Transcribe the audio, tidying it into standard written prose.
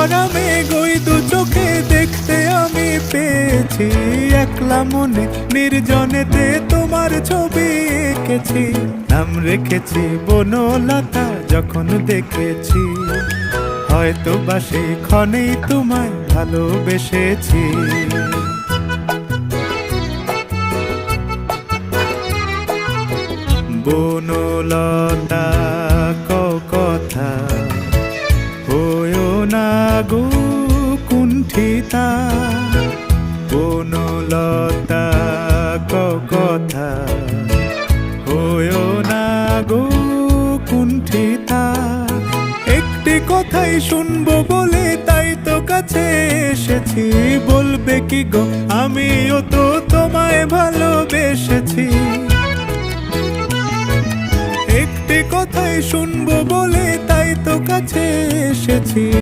ভরা মেঘ ওই দু চোখে দেখতে আমি পেয়েছি। একলা মনে নির্জনেতে তোমার ছবি এঁকেছি, নাম রেখেছি বনলতা যখন দেখেছি। হয়তো বা সেই ক্ষণেই তোমায় ভালোবেসেছি। বনলতা কথা হয়ো না গো কুণ্ঠিতা, বনলতা কথা হয়ো না গো কুণ্ঠিতা। একটি কথাই শুনবো বলে তাই তো কাছে এসেছি। বলবে কি গো আমিও তো তোমায় ভালোবেসেছি। একটি কথাই শুনবো বলে তাই তো কাছে এসেছি।